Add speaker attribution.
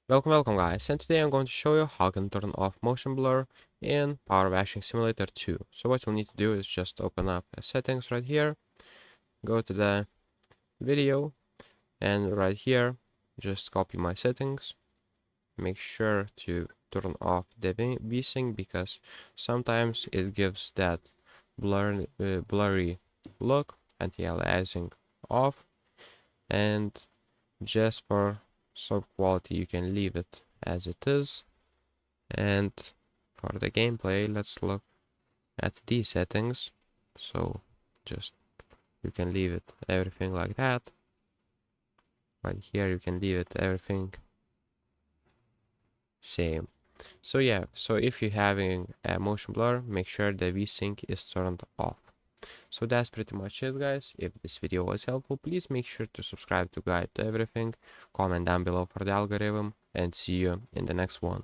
Speaker 1: Welcome guys, and today I'm going to show you how you can turn off motion blur in PowerWash Simulator 2. So what you'll need to do is just open up settings right here, go to the video, and right here just copy my settings. Make sure to turn off the VSync because sometimes it gives that blurry look, anti-aliasing off, and just for sound quality you can leave it as it is. And for the gameplay, let's look at these settings. So just you can leave it everything like that. Right here you can leave it everything same. So yeah, so if you're having a motion blur, make sure the VSync is turned off. So that's pretty much it, guys. If this video was helpful, please make sure to subscribe to guide to everything, comment down below for the algorithm, and see you in the next one.